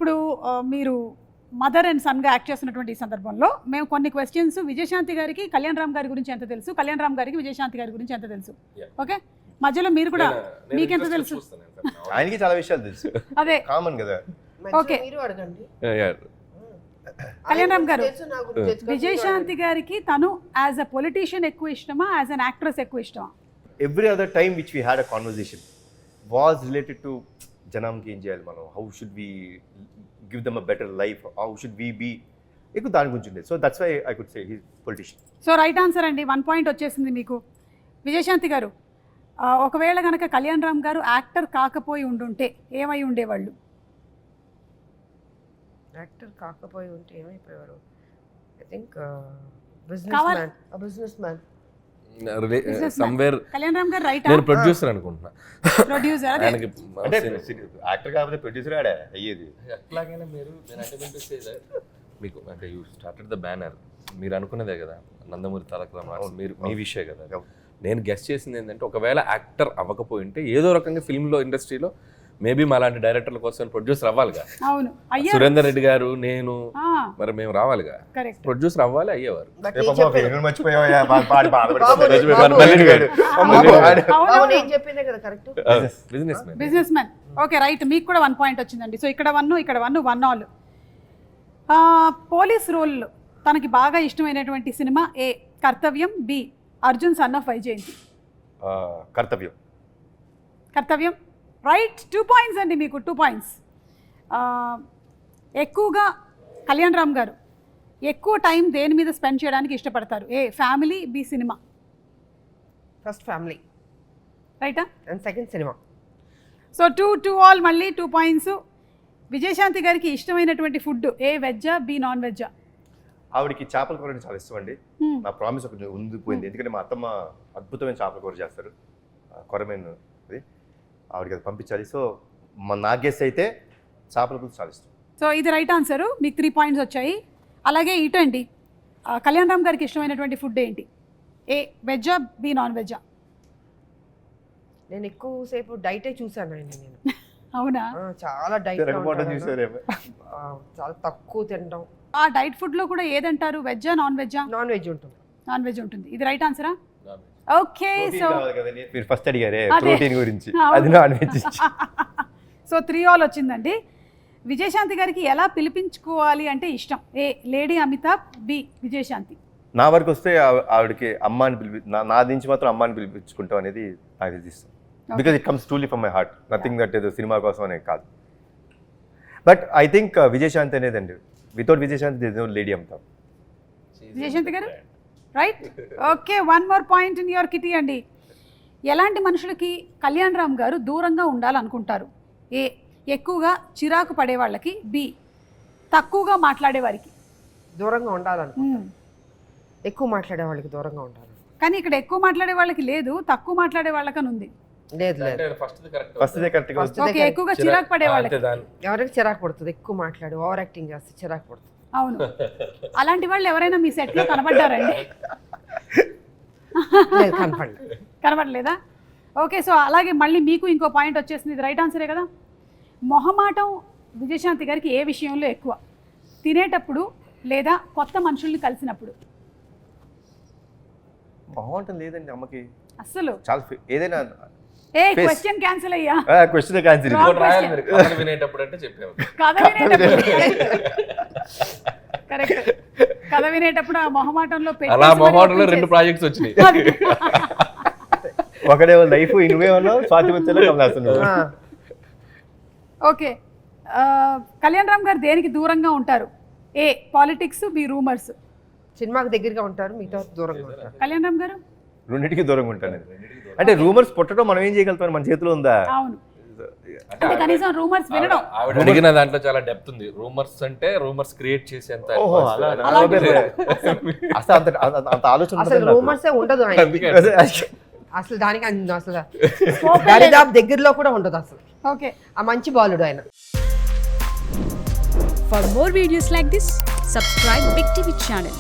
ఇప్పుడు మీరు mother and సన్గా act చేస్తున్నటువంటి ఈ సందర్భంలో మేము కొన్ని క్వశ్చన్స్ విజయశాంతి గారికి కళ్యాణ్ రామ్ గారి గురించి ఎంత తెలుసు, కళ్యాణ్ రామ్ గారికి విజయశాంతి గారి గురించి ఎంత తెలుసు, ఓకే మధ్యలో మీరు కూడా మీకెంత తెలుసు? ఆయనకి చాలా విషయాలు తెలుసు, అదే కామన్ కదా. ఓకే కళ్యాణ్ రామ్ గారు, విజయశాంతి గారికి తను యాజ్ అ పొలిటీషియన్ ఎక్కువ ఇష్టమా, యాజ్ అన్ యాక్ట్రెస్ ఎక్కువ ఇష్టమా? Every other time which we had a conversation was related to జనంకి ఏం చేయాలి మనం, how should we give them a better life, how should we be, ఎక్కువ దాని గురించి ఉండేది. So that's why I could say he politician. So right answer అండి, 1 point వచ్చేసింది మీకు. విజయశాంతి గారు, ఒకవేళ కనుక కళ్యాణ్ రామ్ గారు యాక్టర్ కాకపోయి ఉండుంటే ఏమై ఉండేవాళ్ళు? యాక్టర్ కాకపోయి ఉంటే ఏమైపోయారు? I think business man. Somewhere Kalyan Ram గారు రైట్ నేను ప్రొడ్యూసర్ అనుకుంటున్నా. ప్రొడ్యూసర్ అదే ఆయనకి అంటే యాక్టర్ కాకపోతే ప్రొడ్యూసర్ ఆడే అయ్యేది. ఎట్లాగైనా మీరు మీకు అంటే యూ స్టార్టెడ్ ద బ్యానర్, మీరు అనుకున్నదే కదా నందమూరి తారక రామారావు, మీరు మీ విషయం కదా. నేను గెస్ట్ చేసింది ఏంటంటే ఒకవేళ యాక్టర్ అవ్వకపోయి ఉంటే ఏదో రకంగా ఫిల్మ్లో ఇండస్ట్రీలో మేబీ మా లాంటి డైరెక్టర్ల కోసం ప్రొడ్యూసర్ అవ్వాలిగా. అవును, సురేందర్ రెడ్డి గారు, నేను, మరి మేము రావాలిగా, కరెక్ట్ ప్రొడ్యూసర్ అవ్వాలి, అయ్యేవారు. Business man. ఓకే రైట్, మీకు కూడా 1 పాయింట్ వచ్చిందండి. సో ఇక్కడ 1 ఇక్కడ 1 ఆల్. పోలీస్ రోల్ తనకి బాగా ఇష్టమైనటువంటి cinema A Kartavyam, B Arjun son of Vyjayanthi. Kartavyam. Kartavyam right, 2 points అండి మీకు, 2 పాయింట్స్. ఎక్కువగా కళ్యాణ్ రామ్ గారు ఎక్కువ టైం దేని మీద స్పెండ్ చేయడానికి ఇష్టపడతారు? A family, B cinema. First family రైటా, and second cinema. So 2 all, మళ్ళీ 2 పాయింట్స్. విజయశాంతి గారికి ఇష్టమైనటువంటి ఫుడ్ ఏ వెజ్జా, బి నాన్ వెజ్జా? ఆవిడకి చేపల కూర అంటే చాలా ఇష్టం అండి. నా ప్రామిస్ కొంచెం ఉండిపోయింది, ఎందుకంటే మా అత్తమ్మ అద్భుతమైన చేపల కూర చేస్తారు, కొరమేను అది, ఆవిడకి అది పంపించాలి. సో నా గెస్ అయితే చేపల కూర చాలా ఇష్టం. సో ఇది రైట్ ఆన్సరు, మీకు 3 పాయింట్స్ వచ్చాయి. అలాగే ఇటండి, కళ్యాణ్ రామ్ గారికి ఇష్టమైనటువంటి ఫుడ్ ఏంటి? ఏ వెజ్జా, బి నాన్ వెజ్జా? నేను ఎక్కువసేపు డైటే చూసాను ఆయన. నేను అవునా? చాలా డైట్, చాలా తక్కువ తినడం. ఆ డైట్ ఫుడ్ లో కూడా ఏదంటారు, వెజ్జా నాన్ వెజ్జా? నాన్ వెజ్ ఉంటుంది. నాన్ వెజ్ ఉంటుంది, ఇది రైట్ ఆన్సరా? ఓకే, సో మీరు ఫస్ట్ అడిగారే ప్రోటీన్ గురించి, అది నాన్ వెజ్. సో 3 ఆల్ వచ్చిందండి. విజయశాంతి గారికి ఎలా పిలిపించుకోవాలి అంటే ఇష్టం? ఏ లేడీ అమితాబ్, బి విజయశాంతి. నా వరకు వస్తే ఆవిడకి అమ్మ అని నా నుంచి మాత్రం అమ్మ అని పిలిపించుకుంటాం అనేది నాకు ఇష్టం. Because it comes truly from my heart, nothing that ఏదో సినిమా కోసం అనేది కాదు. బట్ ఐ థింక్ విజయశాంతి అనేదండి, without Vijayashanti there is no lady Amitabh. Vijayashanti గారు right. Okay, 1 more point in your kitty అండి. ఎలాంటి మనుషులకి కళ్యాణ్ రామ్ గారు దూరంగా ఉండాలనుకుంటారు? ఏ ఎక్కువగా చిరాకు పడే వాళ్ళకి, బి తక్కువగా మాట్లాడే వారికి. దూరంగా ఉండాలనుకుంటారు, ఎక్కువ మాట్లాడే వాళ్ళకి దూరంగా ఉండాలి. కానీ ఇక్కడ ఎక్కువ మాట్లాడే వాళ్ళకి లేదు, తక్కువ మాట్లాడే వాళ్ళకని ఉంది. లేదు లేదు, ఓకే, ఎక్కువగా చిరాకు పడే వాళ్ళకి. ఎవరికి చిరాకు పడుతుంది? ఎక్కువ మాట్లాడి ఓవర్ యాక్టింగ్ చేస్తే చిరాకు పడుతుంది. అవును, అలాంటి వాళ్ళు ఎవరైనా మీ సెట్ లో కనబడ్డారండి? కనబడలేదా? ఓకే, సో అలాగే మళ్ళీ మీకు ఇంకో పాయింట్ వచ్చేసింది, ఇది రైట్ ఆన్సరే కదా. మొహమాటం విజయశాంతి గారికి ఏ విషయంలో ఎక్కువ? తినేటప్పుడు లేదా కొత్త మనుషుల్ని కలిసినప్పుడు? మొహమాటం లేదండి అమ్మకి అస్సలు. చాలా ఏదైనా ఏ క్వశ్చన్ క్యాన్సిల్ అయ్యా, క్వశ్చన్ క్యాన్సిల్. కథ వినేటప్పుడు అంటే చెప్పాము, కథ వినేటప్పుడు కరెక్ట్, కథ వినేటప్పుడు ఆ మొహమాటంలో అలా మొహమాటంలో 2 ప్రాజెక్ట్స్ వచ్చినాయి. ఒకడేమో లైఫ్, ఇనువేమో స్వాతి వచ్చేలా కమలాసను. ఓకే, కళ్యాణ్ రామ్ గారు దేనికి దూరంగా ఉంటారు? ఏ పాలిటిక్స్, బి రూమర్స్. సినిమాకి దగ్గరగా ఉంటారు, మిగతా దూరంగా ఉంటారు. కళ్యాణ్ రామ్ గారు రెండింటికి దూరంగా ఉంటాను. అంటే రూమర్స్ పుట్టడం మనం ఏం చేయగలుగుతాం, మన చేతిలో ఉందా? అవును, అంటే కనీసం రూమర్స్ వినడం. ఆవిడ అడిగిన దాంట్లో చాలా డెప్త్ ఉంది. రూమర్స్ అంటే రూమర్స్ క్రియేట్ చేసేంత అంత ఆలోచన. అసలు రూమర్స్ ఉండదు అసలు, దానికి అసలు దరిదాపు దగ్గరలో కూడా ఉండదు అసలు. ఓకే, ఆ మంచి బాలుడు ఆయన. For more videos like this, subscribe Big TV channel.